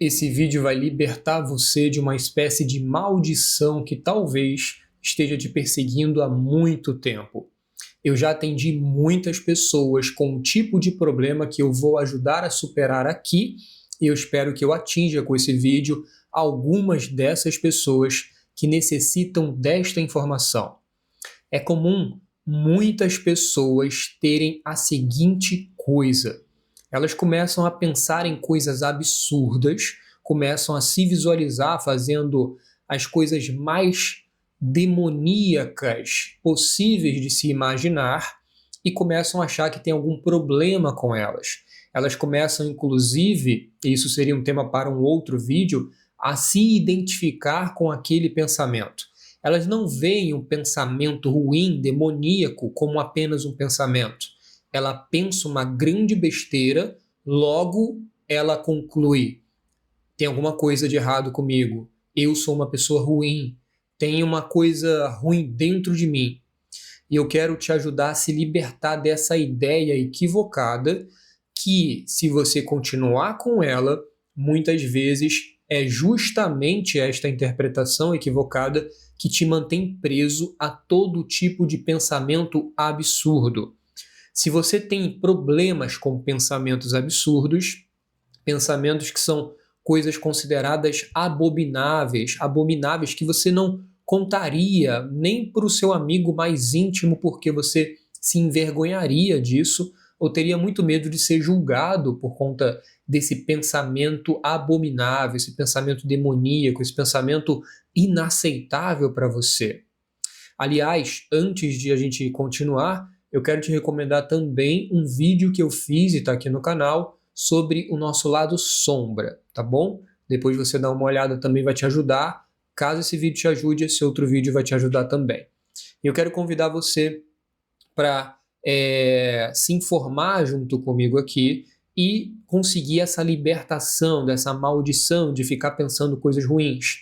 Esse vídeo vai libertar você de uma espécie de maldição que talvez esteja te perseguindo há muito tempo. Eu já atendi muitas pessoas com um tipo de problema que eu vou ajudar a superar aqui, e eu espero que eu atinja com esse vídeo algumas dessas pessoas que necessitam desta informação. É comum muitas pessoas terem a seguinte coisa: elas começam a pensar em coisas absurdas, começam a se visualizar fazendo as coisas mais demoníacas possíveis de se imaginar e começam a achar que tem algum problema com elas. Elas começam, inclusive, e isso seria um tema para um outro vídeo, a se identificar com aquele pensamento. Elas não veem um pensamento ruim, demoníaco, como apenas um pensamento. Ela pensa uma grande besteira, logo ela conclui: tem alguma coisa de errado comigo, eu sou uma pessoa ruim, tem uma coisa ruim dentro de mim. E eu quero te ajudar a se libertar dessa ideia equivocada que, se você continuar com ela, muitas vezes é justamente esta interpretação equivocada que te mantém preso a todo tipo de pensamento absurdo. Se você tem problemas com pensamentos absurdos, pensamentos que são coisas consideradas abomináveis que você não contaria nem para o seu amigo mais íntimo porque você se envergonharia disso ou teria muito medo de ser julgado por conta desse pensamento abominável, esse pensamento demoníaco, esse pensamento inaceitável para você. Aliás, antes de a gente continuar, eu quero te recomendar também um vídeo que eu fiz e está aqui no canal sobre o nosso lado sombra, tá bom? Depois você dá uma olhada, também vai te ajudar. Caso esse vídeo te ajude, esse outro vídeo vai te ajudar também. Eu quero convidar você para se informar junto comigo aqui e conseguir essa libertação dessa maldição de ficar pensando coisas ruins.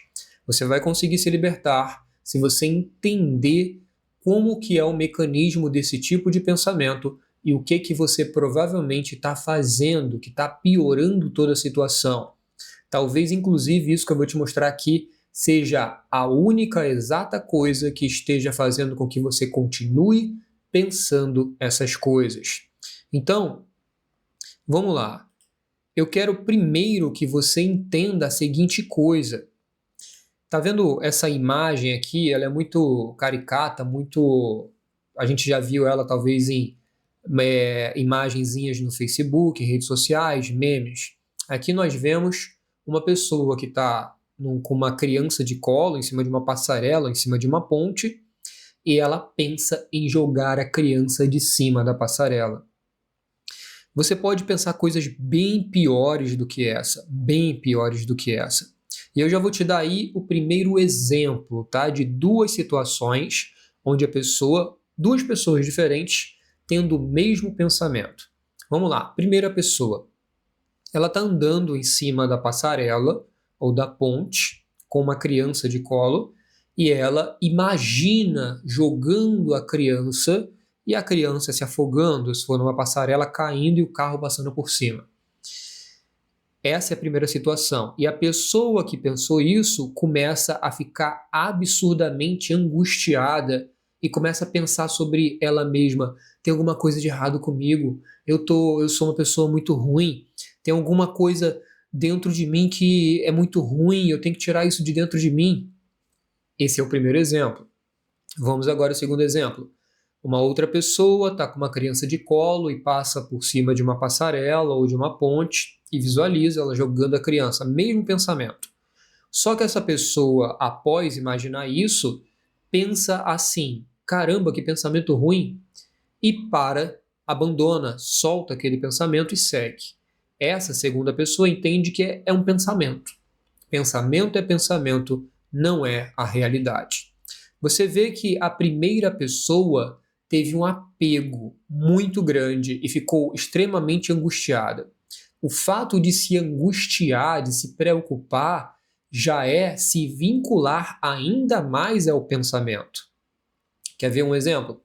Você vai conseguir se libertar se você entender como que é o mecanismo desse tipo de pensamento e o que você provavelmente está fazendo, que está piorando toda a situação. Talvez, inclusive, isso que eu vou te mostrar aqui seja a única exata coisa que esteja fazendo com que você continue pensando essas coisas. Então, vamos lá. Eu quero primeiro que você entenda a seguinte coisa. Tá vendo essa imagem aqui? Ela é muito caricata, muito... A gente já viu ela talvez em imagenzinhas no Facebook, redes sociais, memes. Aqui nós vemos uma pessoa que está com uma criança de colo em cima de uma passarela, em cima de uma ponte, e ela pensa em jogar a criança de cima da passarela. Você pode pensar coisas bem piores do que essa, bem piores do que essa. E eu já vou te dar aí o primeiro exemplo, tá? De duas situações onde duas pessoas diferentes, tendo o mesmo pensamento. Vamos lá, primeira pessoa. Ela está andando em cima da passarela ou da ponte com uma criança de colo e ela imagina jogando a criança e a criança se afogando, se for numa passarela, caindo e o carro passando por cima. Essa é a primeira situação. E a pessoa que pensou isso começa a ficar absurdamente angustiada e começa a pensar sobre ela mesma. Tem alguma coisa de errado comigo? Eu sou uma pessoa muito ruim. Tem alguma coisa dentro de mim que é muito ruim. Eu tenho que tirar isso de dentro de mim. Esse é o primeiro exemplo. Vamos agora ao segundo exemplo. Uma outra pessoa está com uma criança de colo e passa por cima de uma passarela ou de uma ponte e visualiza ela jogando a criança, mesmo pensamento. Só que essa pessoa, após imaginar isso, pensa assim: caramba, que pensamento ruim! E abandona, solta aquele pensamento e segue. Essa segunda pessoa entende que é um pensamento. Pensamento é pensamento, não é a realidade. Você vê que a primeira pessoa teve um apego muito grande e ficou extremamente angustiada. O fato de se angustiar, de se preocupar, já é se vincular ainda mais ao pensamento. Quer ver um exemplo?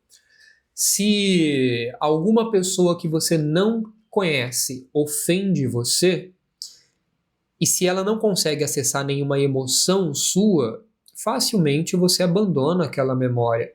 Se alguma pessoa que você não conhece ofende você, E se ela não consegue acessar nenhuma emoção sua, facilmente você abandona aquela memória.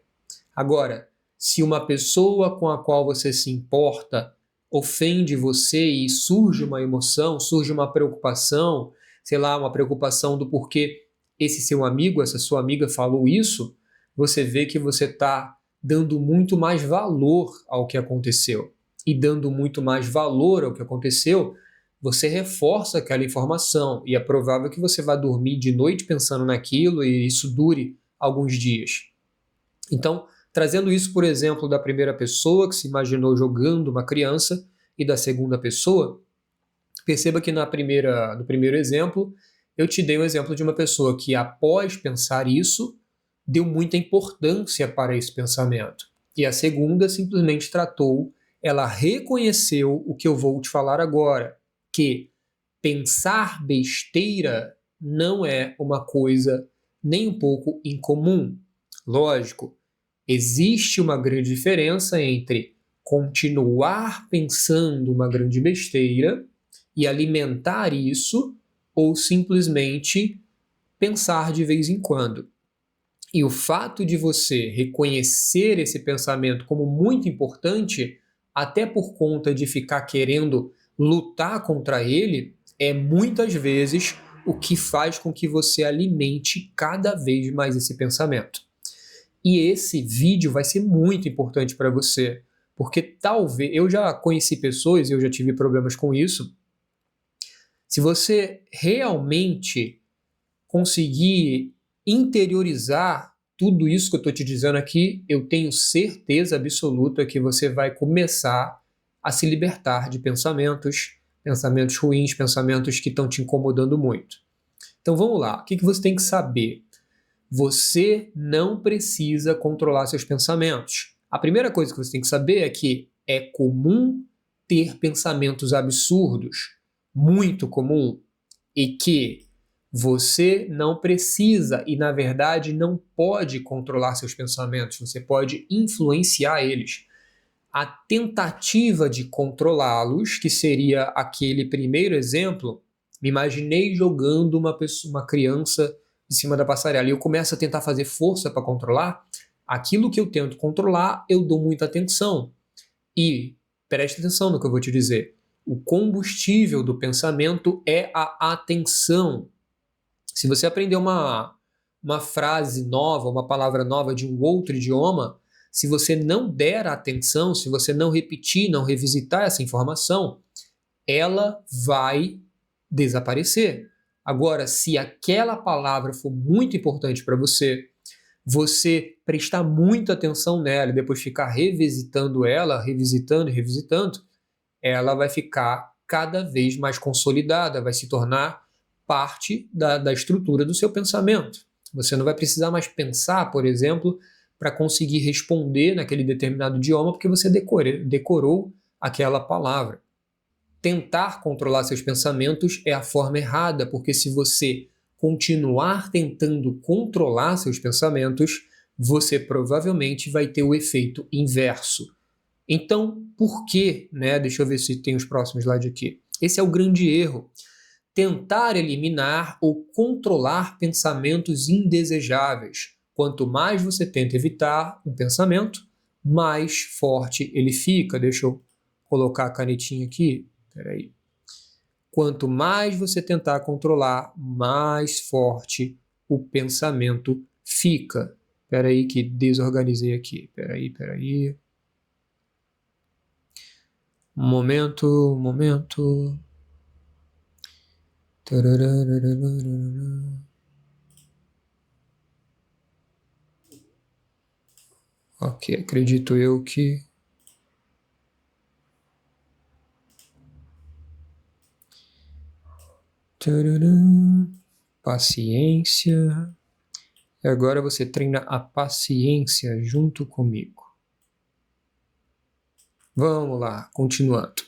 Agora, se uma pessoa com a qual você se importa ofende você e surge uma emoção, surge uma preocupação, sei lá, uma preocupação do porquê esse seu amigo, essa sua amiga falou isso, você vê que você está dando muito mais valor ao que aconteceu. E dando muito mais valor ao que aconteceu, você reforça aquela informação e é provável que você vá dormir de noite pensando naquilo e isso dure alguns dias. Então, trazendo isso, por exemplo, da primeira pessoa que se imaginou jogando uma criança e da segunda pessoa, perceba que no primeiro exemplo, eu te dei um exemplo de uma pessoa que, após pensar isso, deu muita importância para esse pensamento. E a segunda simplesmente tratou, ela reconheceu o que eu vou te falar agora, que pensar besteira não é uma coisa nem um pouco incomum. Lógico, existe uma grande diferença entre continuar pensando uma grande besteira e alimentar isso ou simplesmente pensar de vez em quando. E o fato de você reconhecer esse pensamento como muito importante, até por conta de ficar querendo lutar contra ele, é muitas vezes o que faz com que você alimente cada vez mais esse pensamento. E esse vídeo vai ser muito importante para você, porque talvez, eu já conheci pessoas, eu já tive problemas com isso, se você realmente conseguir interiorizar tudo isso que eu estou te dizendo aqui, eu tenho certeza absoluta que você vai começar a se libertar de pensamentos ruins, pensamentos que estão te incomodando muito. Então vamos lá, o que você tem que saber? Você não precisa controlar seus pensamentos. A primeira coisa que você tem que saber é que é comum ter pensamentos absurdos, muito comum, e que você não precisa e, na verdade, não pode controlar seus pensamentos, você pode influenciar eles. A tentativa de controlá-los, que seria aquele primeiro exemplo, me imaginei jogando uma criança em cima da passarela e eu começo a tentar fazer força para controlar, aquilo que eu tento controlar, eu dou muita atenção. E preste atenção no que eu vou te dizer. O combustível do pensamento é a atenção. Se você aprender uma frase nova, uma palavra nova de um outro idioma, se você não der atenção, se você não repetir, não revisitar essa informação, ela vai desaparecer. Agora, se aquela palavra for muito importante para você, você prestar muita atenção nela e depois ficar revisitando ela, revisitando e revisitando, ela vai ficar cada vez mais consolidada, vai se tornar parte da estrutura do seu pensamento. Você não vai precisar mais pensar, por exemplo, para conseguir responder naquele determinado idioma, porque você decorou aquela palavra. Tentar controlar seus pensamentos é a forma errada, porque se você continuar tentando controlar seus pensamentos, você provavelmente vai ter o efeito inverso. Então, por que, né? Deixa eu ver se tem os próximos slides aqui. Esse é o grande erro. Tentar eliminar ou controlar pensamentos indesejáveis. Quanto mais você tenta evitar um pensamento, mais forte ele fica. Deixa eu colocar a canetinha aqui. Peraí. Quanto mais você tentar controlar, mais forte o pensamento fica. Peraí que desorganizei aqui. Peraí. Momento. Ok, acredito eu que... Paciência. E agora você treina a paciência junto comigo. Vamos lá, continuando.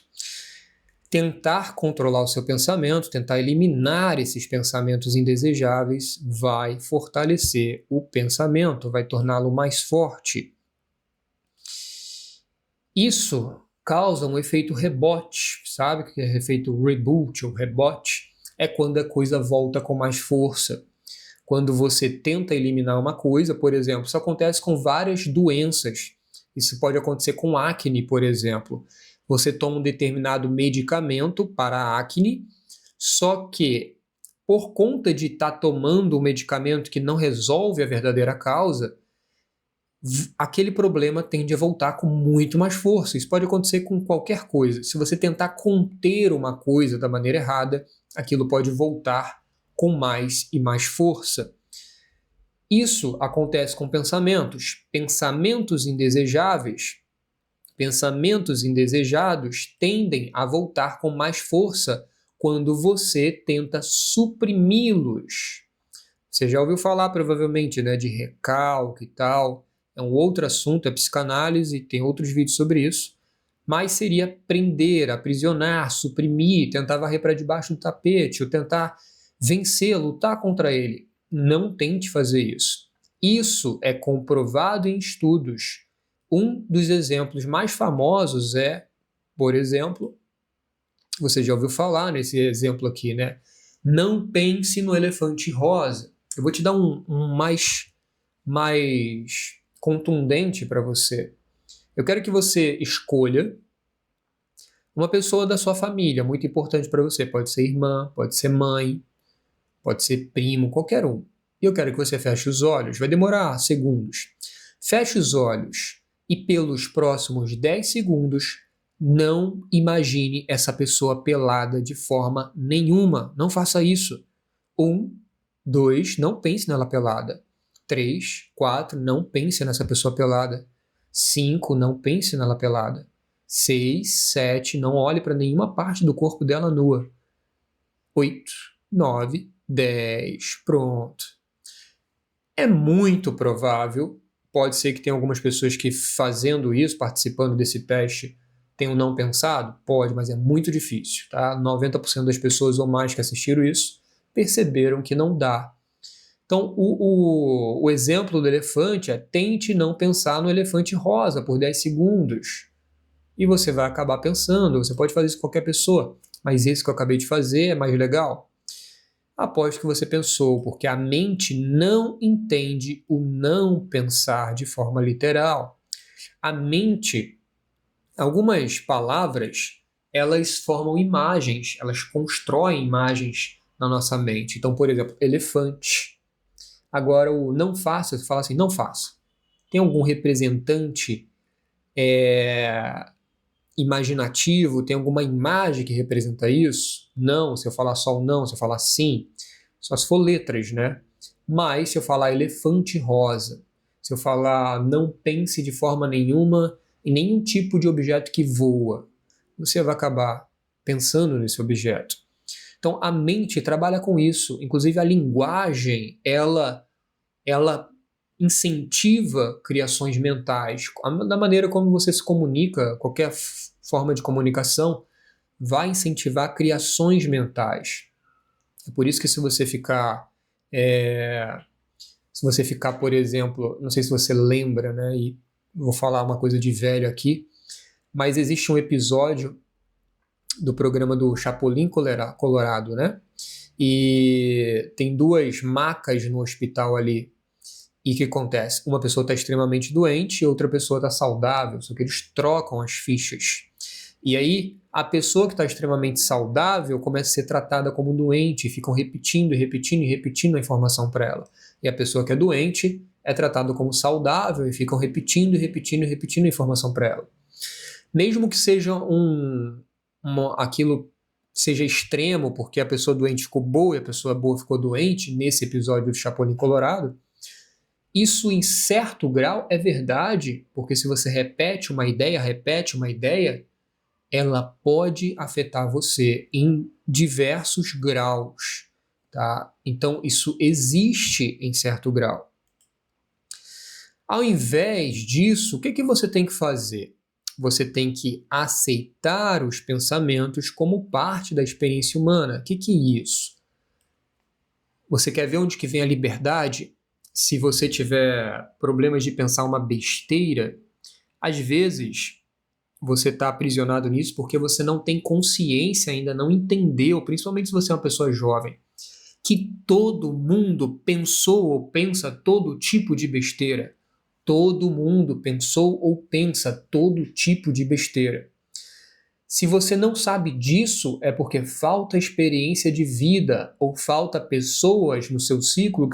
Tentar controlar o seu pensamento, tentar eliminar esses pensamentos indesejáveis, vai fortalecer o pensamento, vai torná-lo mais forte. Isso causa um efeito rebote, sabe o que é efeito reboot ou rebote? é quando a coisa volta com mais força. Quando você tenta eliminar uma coisa, por exemplo, isso acontece com várias doenças. Isso pode acontecer com acne, por exemplo. Você toma um determinado medicamento para a acne, só que por conta de estar tomando um medicamento que não resolve a verdadeira causa, aquele problema tende a voltar com muito mais força. Isso pode acontecer com qualquer coisa. Se você tentar conter uma coisa da maneira errada, aquilo pode voltar com mais e mais força. Isso acontece com pensamentos. Pensamentos indesejáveis, pensamentos indesejados tendem a voltar com mais força quando você tenta suprimi-los. Você já ouviu falar provavelmente, né, de recalque e tal. É um outro assunto, é psicanálise, tem outros vídeos sobre isso. Mas seria prender, aprisionar, suprimir, tentar varrer para debaixo do tapete, ou tentar vencer, lutar contra ele. Não tente fazer isso. Isso é comprovado em estudos. Um dos exemplos mais famosos é, por exemplo, você já ouviu falar nesse exemplo aqui, né? Não pense no elefante rosa. Eu vou te dar um mais contundente para você. Eu quero que você escolha uma pessoa da sua família, muito importante para você. Pode ser irmã, pode ser mãe, pode ser primo, qualquer um. E eu quero que você feche os olhos. Vai demorar segundos. Feche os olhos e pelos próximos 10 segundos não imagine essa pessoa pelada de forma nenhuma. Não faça isso. 1, 2, não pense nela pelada. 3, 4, não pense nessa pessoa pelada. 5, não pense nela pelada. 6, 7, não olhe para nenhuma parte do corpo dela nua. 8, 9, 10, pronto. É muito provável, pode ser que tenha algumas pessoas que fazendo isso, participando desse teste, tenham não pensado? Pode, mas é muito difícil, tá? 90% das pessoas ou mais que assistiram isso perceberam que não dá. Então, o exemplo do elefante é: tente não pensar no elefante rosa por 10 segundos. E você vai acabar pensando, você pode fazer isso com qualquer pessoa, mas esse que eu acabei de fazer é mais legal. Aposto que você pensou, porque a mente não entende o não pensar de forma literal. A mente, algumas palavras, elas formam imagens, elas constroem imagens na nossa mente. Então, por exemplo, elefante. Agora, o não faça, você fala assim, não faça. Tem algum representante imaginativo? Tem alguma imagem que representa isso? Não. Se eu falar só o não, se eu falar sim, só se for letras, né? Mas se eu falar elefante rosa, se eu falar não pense de forma nenhuma em nenhum tipo de objeto que voa, você vai acabar pensando nesse objeto. Então a mente trabalha com isso. Inclusive a linguagem, ela incentiva criações mentais. Da maneira como você se comunica, qualquer forma de comunicação vai incentivar criações mentais. É por isso que se você ficar, por exemplo, não sei se você lembra, né? E vou falar uma coisa de velho aqui, mas existe um episódio do programa do Chapolin Colorado, né? E tem duas macas no hospital ali. E o que acontece? Uma pessoa está extremamente doente e outra pessoa está saudável, só que eles trocam as fichas. E aí, a pessoa que está extremamente saudável começa a ser tratada como doente, e ficam repetindo e repetindo e repetindo a informação para ela. E a pessoa que é doente é tratada como saudável e ficam repetindo e repetindo e repetindo a informação para ela. Mesmo que seja aquilo seja extremo, porque a pessoa doente ficou boa e a pessoa boa ficou doente, nesse episódio do Chapolin Colorado, isso em certo grau é verdade, porque se você repete uma ideia, ela pode afetar você em diversos graus, tá? Então isso existe em certo grau. Ao invés disso, o que você tem que fazer? Você tem que aceitar os pensamentos como parte da experiência humana. O que é isso? Você quer ver onde que vem a liberdade? Se você tiver problemas de pensar uma besteira, às vezes você está aprisionado nisso porque você não tem consciência ainda, não entendeu, principalmente se você é uma pessoa jovem, que todo mundo pensou ou pensa todo tipo de besteira. Todo mundo pensou ou pensa todo tipo de besteira. Se você não sabe disso, é porque falta experiência de vida ou falta pessoas no seu ciclo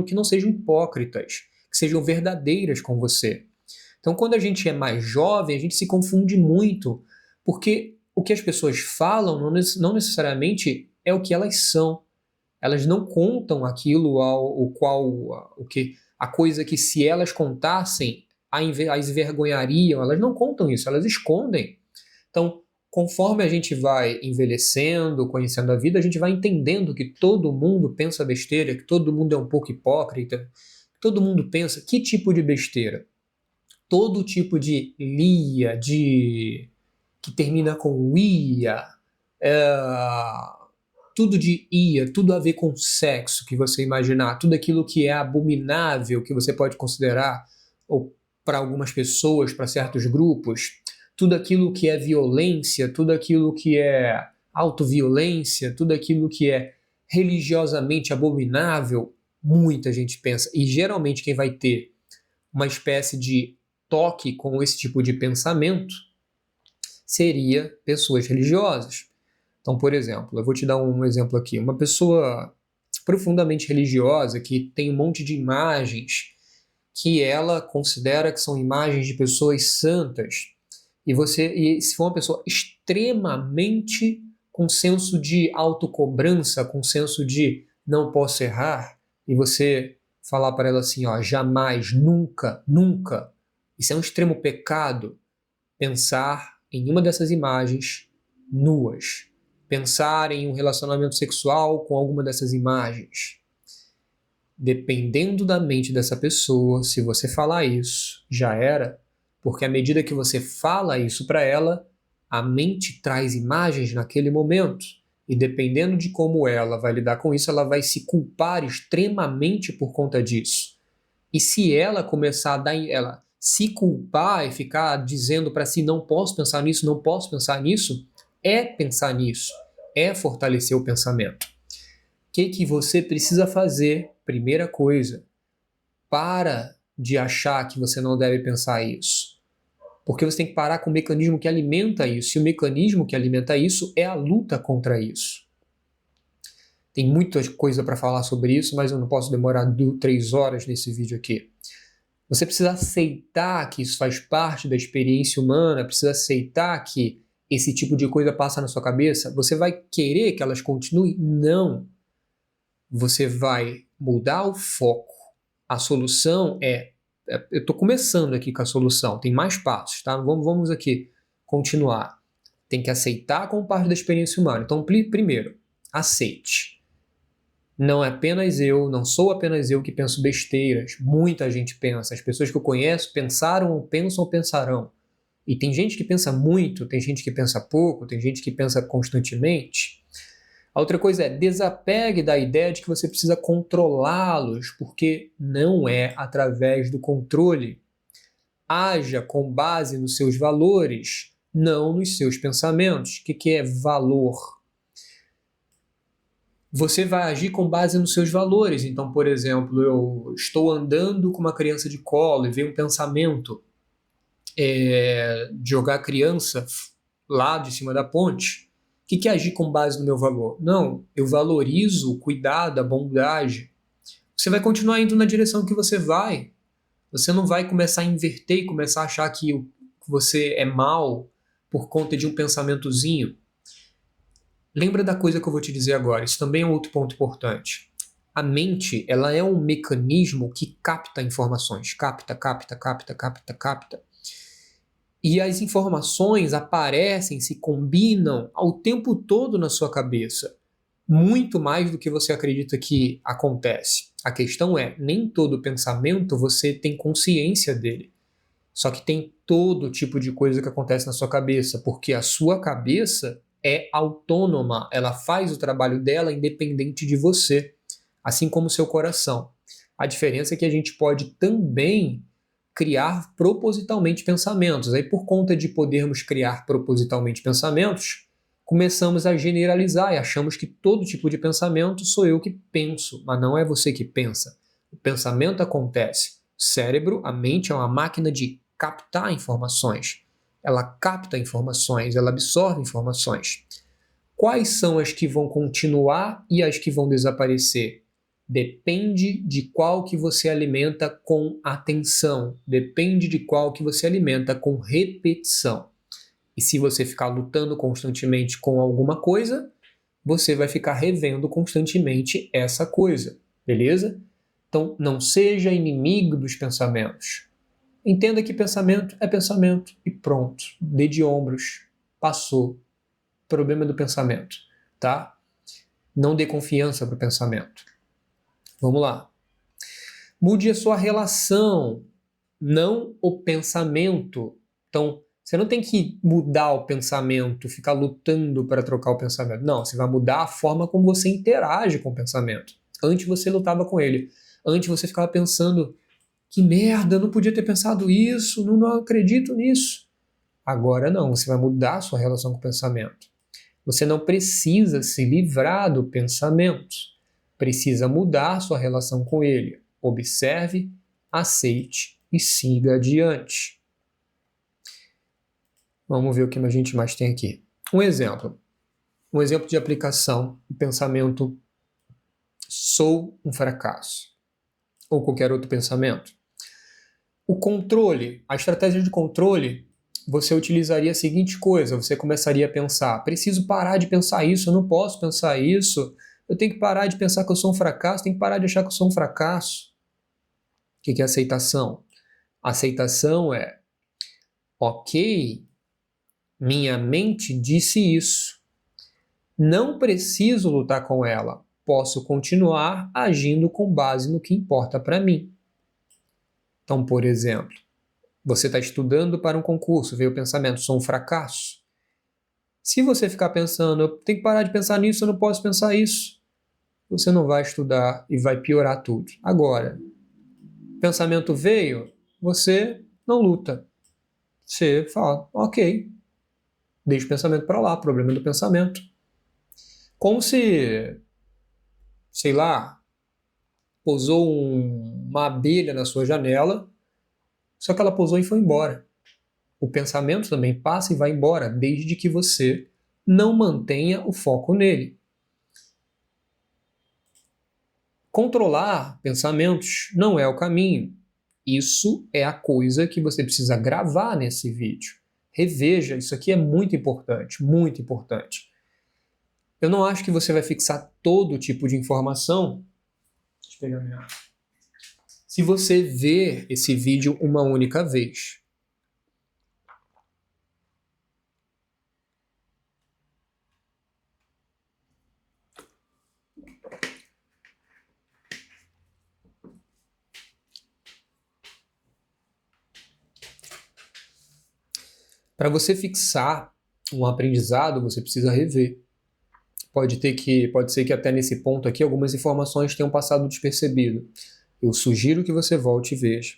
que não sejam hipócritas, que sejam verdadeiras com você. Então, quando a gente é mais jovem, a gente se confunde muito, porque o que as pessoas falam não necessariamente é o que elas são. Elas não contam aquilo a coisa que se elas contassem, as envergonhariam. Elas não contam isso, elas escondem. Então, conforme a gente vai envelhecendo, conhecendo a vida, a gente vai entendendo que todo mundo pensa besteira, que todo mundo é um pouco hipócrita, que todo mundo pensa que tipo de besteira? Todo tipo de lia, que termina com ia, tudo de ia, tudo a ver com sexo que você imaginar, tudo aquilo que é abominável que você pode considerar, ou para algumas pessoas, para certos grupos, tudo aquilo que é violência, tudo aquilo que é autoviolência, tudo aquilo que é religiosamente abominável, muita gente pensa. E geralmente quem vai ter uma espécie de toque com esse tipo de pensamento seria pessoas religiosas. Então, por exemplo, eu vou te dar um exemplo aqui. Uma pessoa profundamente religiosa que tem um monte de imagens que ela considera que são imagens de pessoas santas. E se for uma pessoa extremamente com senso de autocobrança, com senso de não posso errar, e você falar para ela assim, ó, jamais, nunca, nunca, isso é um extremo pecado, pensar em uma dessas imagens nuas, pensar em um relacionamento sexual com alguma dessas imagens. Dependendo da mente dessa pessoa, se você falar isso, já era, porque à medida que você fala isso para ela, a mente traz imagens naquele momento. E dependendo de como ela vai lidar com isso, ela vai se culpar extremamente por conta disso. E se ela começar a ela se culpar e ficar dizendo para si não posso pensar nisso, não posso pensar nisso, é pensar nisso, é fortalecer o pensamento. O que você precisa fazer? Primeira coisa, para de achar que você não deve pensar isso. Porque você tem que parar com o mecanismo que alimenta isso. E o mecanismo que alimenta isso é a luta contra isso. Tem muita coisa para falar sobre isso, mas eu não posso demorar 3 horas nesse vídeo aqui. Você precisa aceitar que isso faz parte da experiência humana, precisa aceitar que esse tipo de coisa passa na sua cabeça. Você vai querer que elas continuem? Não. Você vai mudar o foco. A solução eu estou começando aqui com a solução, tem mais passos, tá? Vamos aqui continuar. Tem que aceitar como parte da experiência humana. Então, primeiro, aceite. Não é apenas eu, não sou apenas eu que penso besteiras. Muita gente pensa. As pessoas que eu conheço pensaram, ou pensam ou pensarão. E tem gente que pensa muito, tem gente que pensa pouco, tem gente que pensa constantemente. A outra coisa é, desapegue da ideia de que você precisa controlá-los, porque não é através do controle. Haja com base nos seus valores, não nos seus pensamentos. O que é valor? Você vai agir com base nos seus valores. Então, por exemplo, eu estou andando com uma criança de colo e vem um pensamento de jogar a criança lá de cima da ponte. O que é agir com base no meu valor? Não, eu valorizo o cuidado, a bondade. Você vai continuar indo na direção que você vai. Você não vai começar a inverter e começar a achar que você é mal por conta de um pensamentozinho. Lembra da coisa que eu vou te dizer agora. Isso também é um outro ponto importante. A mente, ela é um mecanismo que capta informações. Capta. E as informações aparecem, se combinam ao tempo todo na sua cabeça. Muito mais do que você acredita que acontece. A questão é, nem todo pensamento você tem consciência dele. Só que tem todo tipo de coisa que acontece na sua cabeça, porque a sua cabeça é autônoma, ela faz o trabalho dela independente de você, assim como o seu coração. A diferença é que a gente pode também criar propositalmente pensamentos. Aí, por conta de podermos criar propositalmente pensamentos, começamos a generalizar e achamos que todo tipo de pensamento sou eu que penso, mas não é você que pensa. O pensamento acontece. O cérebro, a mente, é uma máquina de captar informações. Ela capta informações, ela absorve informações. Quais são as que vão continuar e as que vão desaparecer? Depende de qual que você alimenta com atenção. Depende de qual que você alimenta com repetição. E se você ficar lutando constantemente com alguma coisa, você vai ficar revendo constantemente essa coisa, beleza? Então, não seja inimigo dos pensamentos. Entenda que pensamento é pensamento e pronto. Dê de ombros. Passou. Problema do pensamento, tá? Não dê confiança para o pensamento. Vamos lá. Mude a sua relação, não o pensamento. Então, você não tem que mudar o pensamento, ficar lutando para trocar o pensamento. Não, você vai mudar a forma como você interage com o pensamento. Antes você lutava com ele. Antes você ficava pensando, que merda, eu não podia ter pensado isso, não acredito nisso. Agora não, você vai mudar a sua relação com o pensamento. Você não precisa se livrar do pensamento. Precisa mudar a sua relação com ele. Observe, aceite e siga adiante. Vamos ver o que a gente mais tem aqui. Um exemplo de aplicação do pensamento sou um fracasso, ou qualquer outro pensamento. O controle, a estratégia de controle, você utilizaria a seguinte coisa, você começaria a pensar, preciso parar de pensar isso, eu não posso pensar isso, eu tenho que parar de pensar que eu sou um fracasso, tenho que parar de achar que eu sou um fracasso. O que é aceitação? Aceitação é, ok, minha mente disse isso, não preciso lutar com ela, posso continuar agindo com base no que importa para mim. Então, por exemplo, você está estudando para um concurso, veio o pensamento, sou um fracasso. Se você ficar pensando, eu tenho que parar de pensar nisso, eu não posso pensar isso, você não vai estudar e vai piorar tudo. Agora, o pensamento veio, você não luta. Você fala, ok, deixa o pensamento para lá, problema do pensamento. Como se, sei lá, pousou uma abelha na sua janela, só que ela pousou e foi embora. O pensamento também passa e vai embora, desde que você não mantenha o foco nele. Controlar pensamentos não é o caminho. Isso é a coisa que você precisa gravar nesse vídeo. Reveja, isso aqui é muito importante, muito importante. Eu não acho que você vai fixar todo tipo de informação. Deixa eu pegar minha água. Se você ver esse vídeo uma única vez. Para você fixar um aprendizado, você precisa rever. Pode ser que até nesse ponto aqui algumas informações tenham passado despercebido. Eu sugiro que você volte e veja.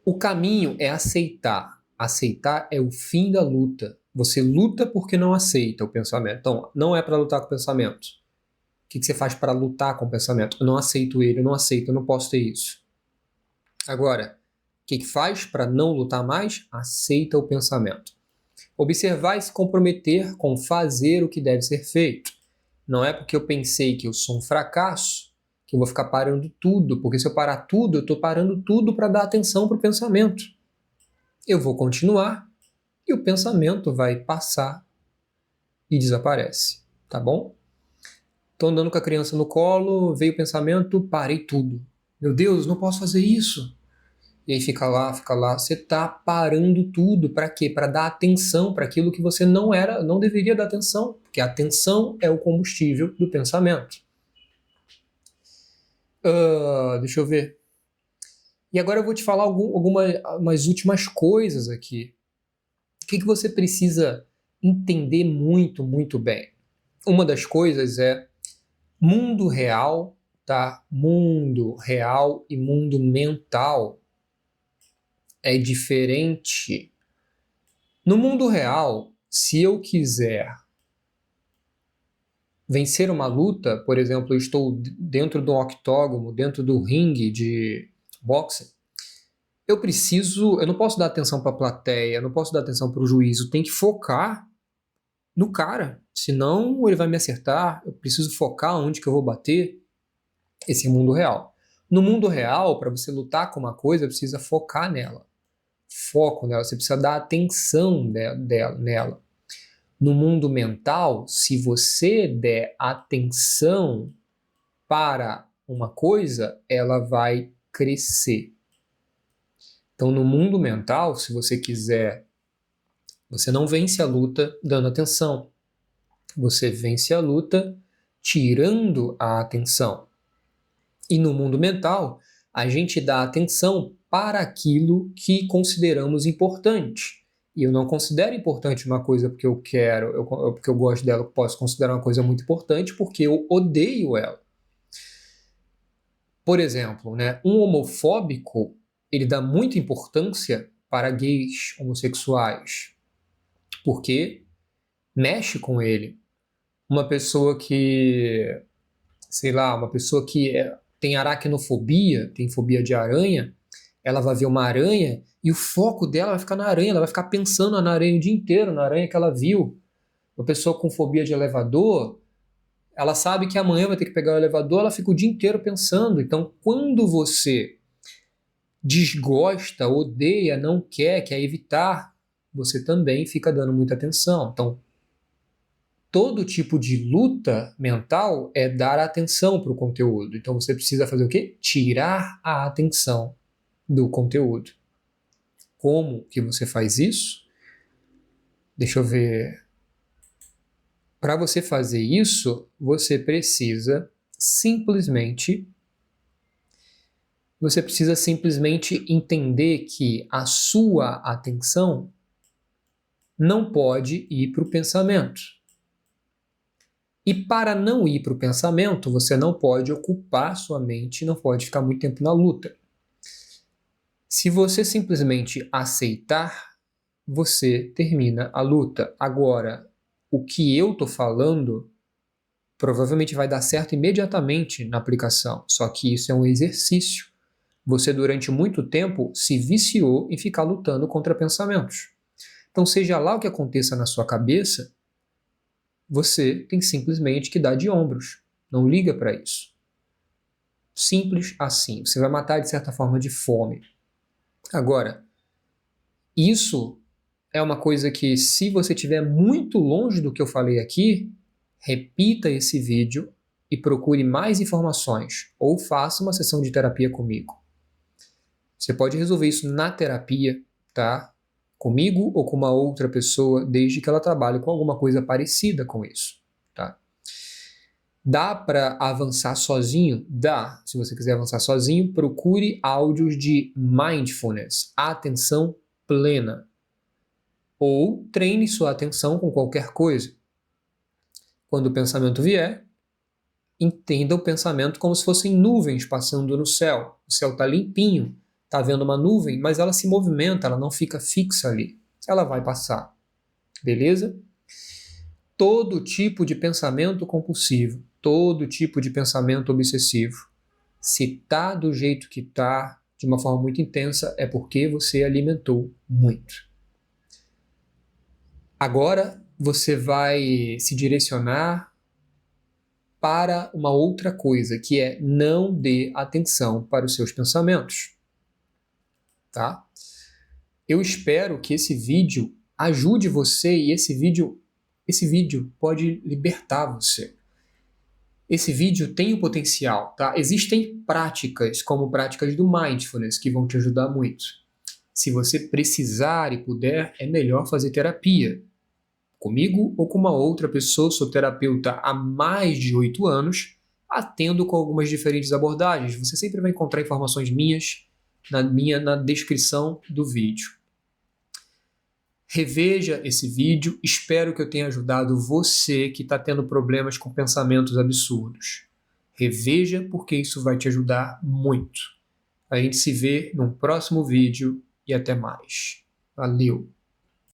O caminho é aceitar. Aceitar é o fim da luta. Você luta porque não aceita o pensamento. Então, não é para lutar com o pensamento. O que você faz para lutar com o pensamento? Eu não aceito ele, eu não aceito, eu não posso ter isso. Agora, o que faz para não lutar mais? Aceita o pensamento. Observar e se comprometer com fazer o que deve ser feito. Não é porque eu pensei que eu sou um fracasso que eu vou ficar parando tudo, porque se eu parar tudo, eu estou parando tudo para dar atenção para o pensamento. Eu vou continuar e o pensamento vai passar e desaparece, tá bom? Estou andando com a criança no colo, veio o pensamento, parei tudo. Meu Deus, não posso fazer isso. E aí fica lá, você está parando tudo. Para quê? Para dar atenção para aquilo que você não deveria dar atenção, porque a atenção é o combustível do pensamento. Deixa eu ver. E agora eu vou te falar algumas últimas coisas aqui. O que você precisa entender muito, muito bem? Uma das coisas é mundo real, tá? Mundo real e mundo mental é diferente. No mundo real, se eu quiser vencer uma luta, por exemplo, eu estou dentro do octógono, dentro do ringue de boxe, eu não posso dar atenção para a plateia, eu não posso dar atenção para o juiz, eu tenho que focar no cara, senão ele vai me acertar, eu preciso focar onde que eu vou bater. Esse é o mundo real. No mundo real, para você lutar com uma coisa, precisa focar nela. Foco nela, você precisa dar atenção nela. No mundo mental, se você der atenção para uma coisa, ela vai crescer. Então, no mundo mental, se você quiser, você não vence a luta dando atenção. Você vence a luta tirando a atenção. E no mundo mental, a gente dá atenção para aquilo que consideramos importante. E eu não considero importante uma coisa porque eu quero, porque eu gosto dela, eu posso considerar uma coisa muito importante porque eu odeio ela. Por exemplo, né, um homofóbico, ele dá muita importância para gays, homossexuais, porque mexe com ele. Uma pessoa que, sei lá, uma pessoa que tem aracnofobia, tem fobia de aranha, ela vai ver uma aranha e o foco dela vai ficar na aranha, ela vai ficar pensando na aranha o dia inteiro, na aranha que ela viu. Uma pessoa com fobia de elevador, ela sabe que amanhã vai ter que pegar o elevador, ela fica o dia inteiro pensando. Então, quando você desgosta, odeia, não quer evitar, você também fica dando muita atenção. Então, todo tipo de luta mental é dar atenção para o conteúdo. Então, você precisa fazer o quê? Tirar a atenção do conteúdo. Como que você faz isso? Deixa eu ver. Para você fazer isso, você precisa simplesmente entender que a sua atenção não pode ir para o pensamento. E para não ir para o pensamento, você não pode ocupar sua mente, não pode ficar muito tempo na luta. Se você simplesmente aceitar, você termina a luta. Agora, o que eu estou falando provavelmente vai dar certo imediatamente na aplicação, só que isso é um exercício. Você, durante muito tempo, se viciou em ficar lutando contra pensamentos. Então, seja lá o que aconteça na sua cabeça, você tem simplesmente que dar de ombros. Não liga para isso. Simples assim. Você vai matar, de certa forma, de fome. Agora, isso é uma coisa que, se você estiver muito longe do que eu falei aqui, repita esse vídeo e procure mais informações ou faça uma sessão de terapia comigo. Você pode resolver isso na terapia, tá? Comigo ou com uma outra pessoa, desde que ela trabalhe com alguma coisa parecida com isso, tá? Dá para avançar sozinho? Dá. Se você quiser avançar sozinho, procure áudios de mindfulness, atenção plena. Ou treine sua atenção com qualquer coisa. Quando o pensamento vier, entenda o pensamento como se fossem nuvens passando no céu. O céu está limpinho, está vendo uma nuvem, mas ela se movimenta, ela não fica fixa ali. Ela vai passar. Beleza? Todo tipo de pensamento compulsivo, todo tipo de pensamento obsessivo, se está do jeito que está, de uma forma muito intensa, é porque você alimentou muito. Agora você vai se direcionar para uma outra coisa, que é não dê atenção para os seus pensamentos. Tá? Eu espero que esse vídeo ajude você e esse vídeo pode libertar você. Esse vídeo tem o potencial, tá? Existem práticas, como práticas do mindfulness, que vão te ajudar muito. Se você precisar e puder, é melhor fazer terapia. Comigo ou com uma outra pessoa, sou terapeuta há mais de 8 anos, atendo com algumas diferentes abordagens. Você sempre vai encontrar informações minhas na descrição do vídeo. Reveja esse vídeo, espero que eu tenha ajudado você que está tendo problemas com pensamentos absurdos. Reveja porque isso vai te ajudar muito. A gente se vê num próximo vídeo. e até mais. Valeu!